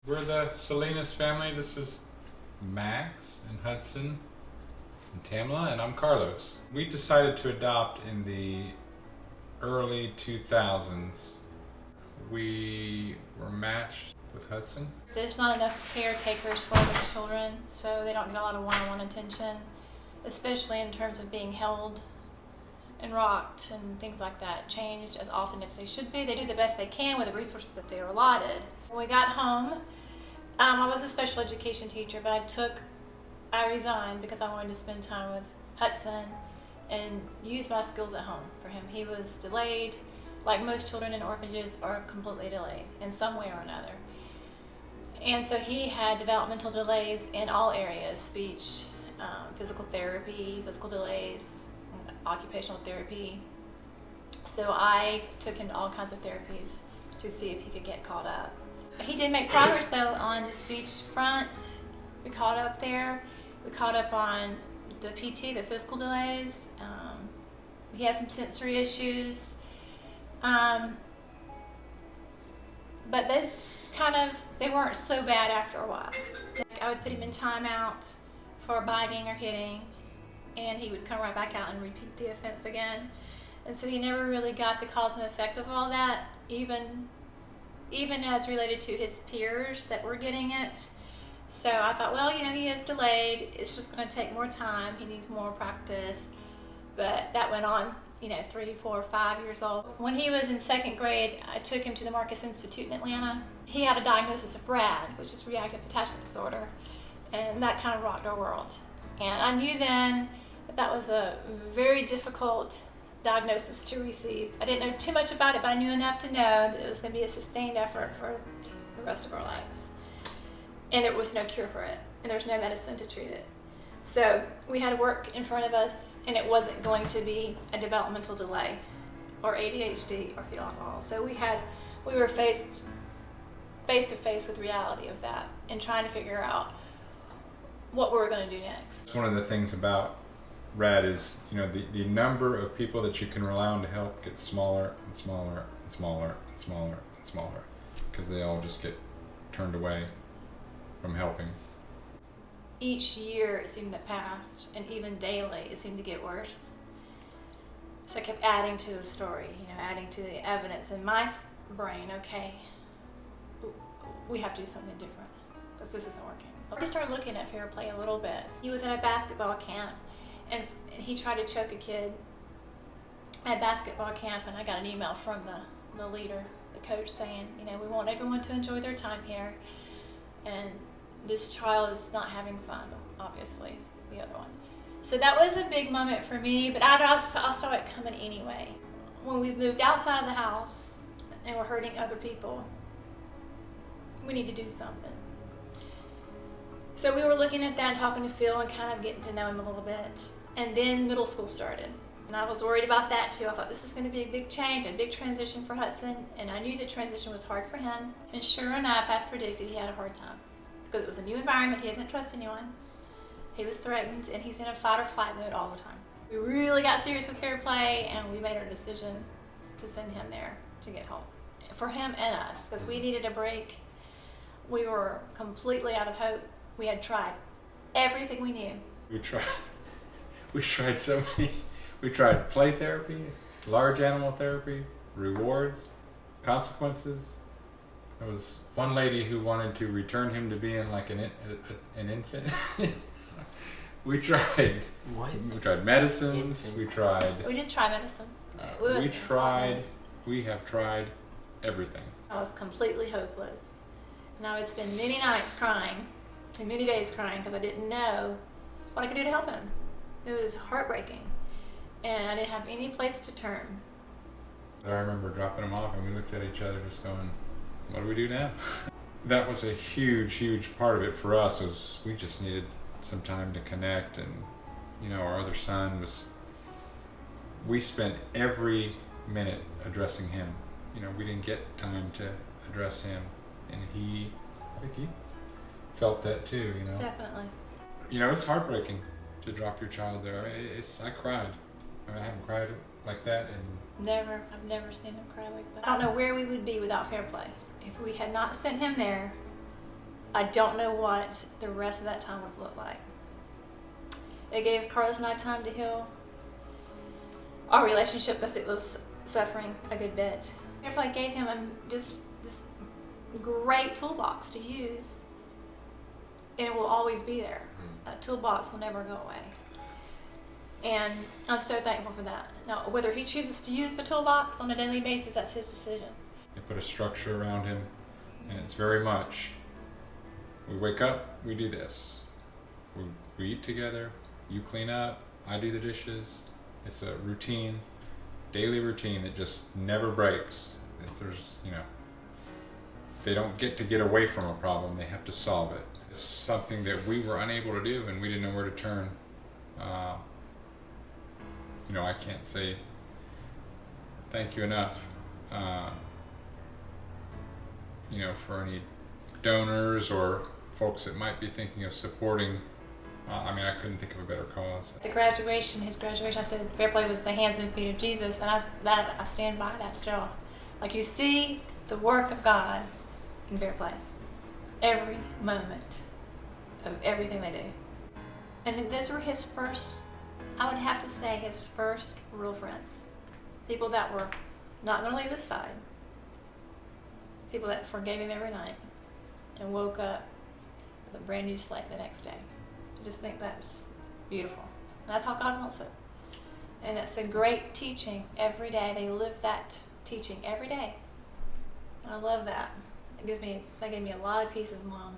We're the Salinas family. This is Max and Hudson and Tamla, and I'm Carlos. We decided to adopt in the early 2000s. We were matched with Hudson. There's not enough caretakers for the children, so they don't get a lot of one-on-one attention, especially in terms of being held and rocked and things like that, changed as often as they should be. They do the best they can with the resources that they are allotted. When we got home, I was a special education teacher, but I resigned because I wanted to spend time with Hudson and use my skills at home for him. He was delayed, like most children in orphanages are completely delayed in some way or another. And so he had developmental delays in all areas: speech, physical therapy, physical delays, occupational therapy. So I took him to all kinds of therapies to see if he could get caught up. He did make progress though on the speech front. We caught up there. We caught up on the PT, the physical delays. He had some sensory issues. But those they weren't so bad after a while. I would put him in timeout for biting or hitting, and he would come right back out and repeat the offense again. And so he never really got the cause and effect of all that, even as related to his peers that were getting it. So I thought, well, he is delayed. It's just going to take more time. He needs more practice. But that went on, 3, 4, 5 years old. When he was in 2nd grade, I took him to the Marcus Institute in Atlanta. He had a diagnosis of RAD, which is Reactive Attachment Disorder, and that kind of rocked our world. And I knew then that was a very difficult diagnosis to receive. I didn't know too much about it, but I knew enough to know that it was going to be a sustained effort for the rest of our lives. And there was no cure for it, and there was no medicine to treat it. So we had work in front of us, and it wasn't going to be a developmental delay or ADHD or fetal alcohol. So we were face to face with reality of that and trying to figure out what we were going to do next. One of the things about RAD is, the number of people that you can rely on to help gets smaller and smaller and smaller and smaller and smaller, because they all just get turned away from helping. Each year it seemed that passed, and even daily it seemed to get worse. So I kept adding to the story, adding to the evidence in my brain. Okay, we have to do something different because this isn't working. I started looking at fair play a little bit. He was at a basketball camp, and he tried to choke a kid at basketball camp, and I got an email from the leader, the coach, saying, we want everyone to enjoy their time here, and this child is not having fun, obviously, the other one. So that was a big moment for me, but I saw it coming anyway. When we moved outside of the house and we're hurting other people, we need to do something. So we were looking at that and talking to Phil and kind of getting to know him a little bit. And then middle school started. And I was worried about that too. I thought this is going to be a big change, a big transition for Hudson. And I knew the transition was hard for him. And sure enough, as predicted, he had a hard time. Because it was a new environment, he doesn't trust anyone. He was threatened, and he's in a fight or flight mode all the time. We really got serious with fair play, and we made our decision to send him there to get help. For him and us, because we needed a break. We were completely out of hope. We had tried everything we knew. We tried so many. We tried play therapy, large animal therapy, rewards, consequences. There was one lady who wanted to return him to being like an infant. We tried. What? We tried medicines. We tried. We did try medicine. We have tried everything. I was completely hopeless. And I would spend many nights crying and many days crying because I didn't know what I could do to help him. It was heartbreaking. And I didn't have any place to turn. I remember dropping him off, and we looked at each other just going, what do we do now? That was a huge part of it for us. Was we just needed some time to connect, and our other son we spent every minute addressing him. We didn't get time to address him, and I think he felt that too, Definitely. It's heartbreaking to drop your child there. I cried. I haven't cried like that and I've never seen him cry like that. I don't know where we would be without fair play. If we had not sent him there, I don't know what the rest of that time would look like. It gave Carlos and I time to heal our relationship because it was suffering a good bit. Everybody gave him just this great toolbox to use, and it will always be there. That toolbox will never go away. And I'm so thankful for that. Now, whether he chooses to use the toolbox on a daily basis, that's his decision. They put a structure around him, and it's very much, we wake up, we do this. We eat together, you clean up, I do the dishes. It's a routine, daily routine that just never breaks. If there's, they don't get away from a problem, they have to solve it. It's something that we were unable to do, and we didn't know where to turn. I can't say thank you enough, for any donors or folks that might be thinking of supporting. I couldn't think of a better cause. His graduation, I said Fair Play was the hands and feet of Jesus, and I stand by that still. Like, you see the work of God in Fair Play, every moment of everything they do. And those were his first, I would have to say, his first real friends. People that were not going to leave his side. People that forgave him every night and woke up with a brand new slate the next day. I just think that's beautiful. And that's how God wants it. And it's a great teaching every day. They live that teaching every day. And I love that. That gave me a lot of peace as a mom.